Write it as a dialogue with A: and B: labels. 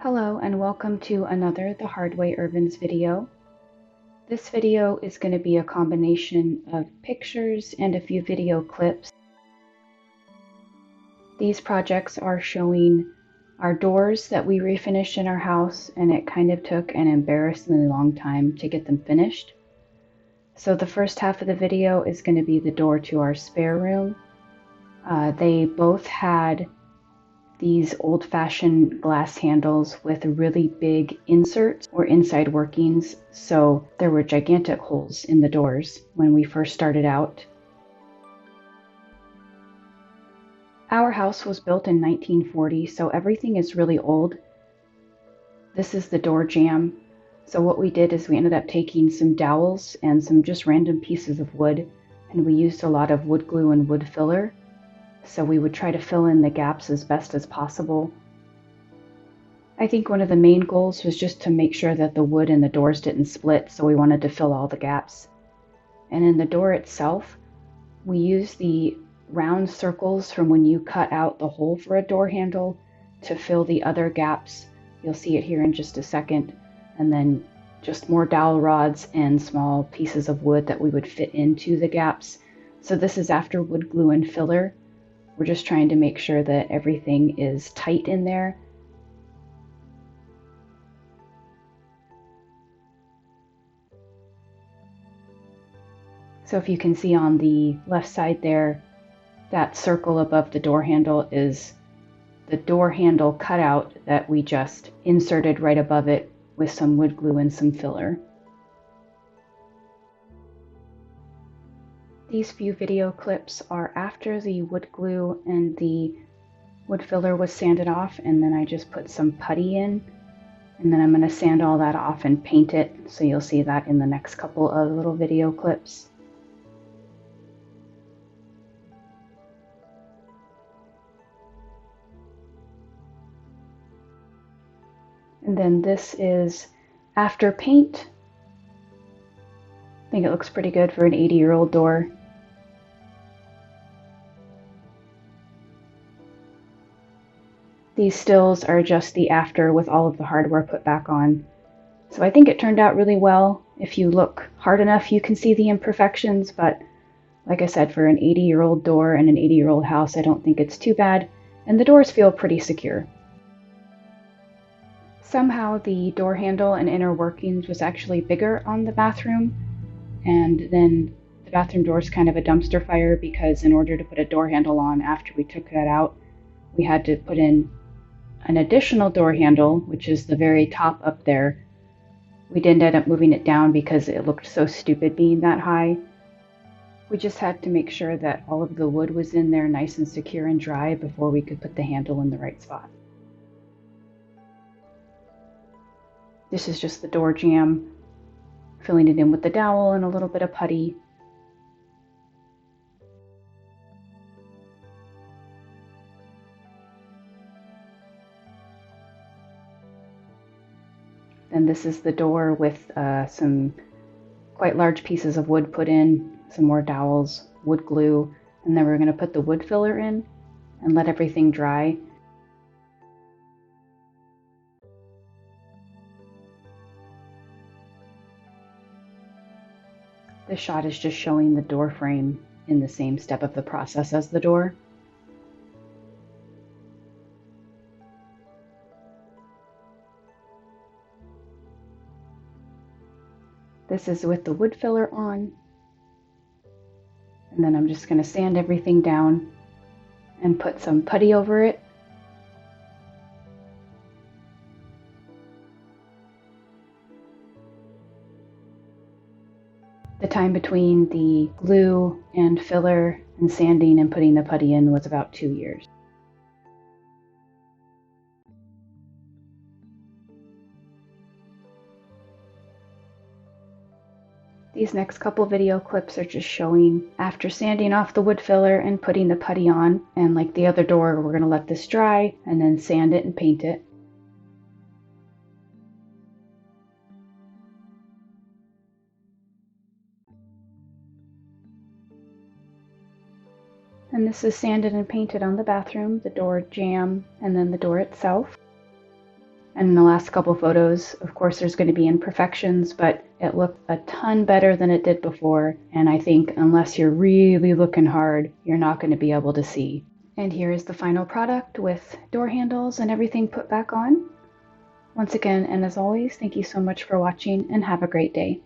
A: Hello and welcome to another The Hard Way Urbans video. This video is going to be a combination of pictures and a few video clips. These projects are showing our doors that we refinished in our house, and it kind of took an embarrassingly long time to get them finished. So the first half of the video is going to be the door to our spare room. They both had these old-fashioned glass handles with really big inserts or inside workings, so there were gigantic holes in the doors when we first started out. Our house was built in 1940, so everything is really old. This is the door jamb. So what we did is we ended up taking some dowels and some just random pieces of wood, and we used a lot of wood glue and wood filler. So we would try to fill in the gaps as best as possible. I think one of the main goals was just to make sure that the wood in the doors didn't split, so we wanted to fill all the gaps. And in the door itself, we used the round circles from when you cut out the hole for a door handle to fill the other gaps. You'll see it here in just a second. And then just more dowel rods and small pieces of wood that we would fit into the gaps. So this is after wood glue and filler. We're just trying to make sure that everything is tight in there. So if you can see on the left side there, that circle above the door handle is the door handle cutout that we just inserted right above it with some wood glue and some filler. These few video clips are after the wood glue and the wood filler was sanded off, and then I just put some putty in, and then I'm going to sand all that off and paint it, so you'll see that in the next couple of little video clips. And then this is after paint. I think it looks pretty good for an 80-year-old door. These stills are just the after with all of the hardware put back on. So I think it turned out really well. If you look hard enough, you can see the imperfections, but like I said, for an 80-year-old door and an 80-year-old house, I don't think it's too bad, and the doors feel pretty secure. Somehow the door handle and inner workings was actually bigger on the bathroom, and then the bathroom door is kind of a dumpster fire because in order to put a door handle on after we took that out, we had to put in an additional door handle, which is the very top up there. We didn't end up moving it down because it looked so stupid being that high. We just had to make sure that all of the wood was in there nice and secure and dry before we could put the handle in the right spot. This is just the door jamb, filling it in with the dowel and a little bit of putty. And this is the door with some quite large pieces of wood put in, some more dowels, wood glue, and then we're going to put the wood filler in and let everything dry. This shot is just showing the door frame in the same step of the process as the door. This is with the wood filler on. And then I'm just going to sand everything down and put some putty over it. The time between the glue and filler and sanding and putting the putty in was about 2 years. These next couple video clips are just showing after sanding off the wood filler and putting the putty on, and like the other door, we're going to let this dry and then sand it and paint it. And this is sanded and painted on the bathroom, the door jamb, and then the door itself. And in the last couple photos, of course, there's going to be imperfections, but it looked a ton better than it did before. And I think unless you're really looking hard, you're not going to be able to see. And here is the final product with door handles and everything put back on. Once again, and as always, thank you so much for watching and have a great day.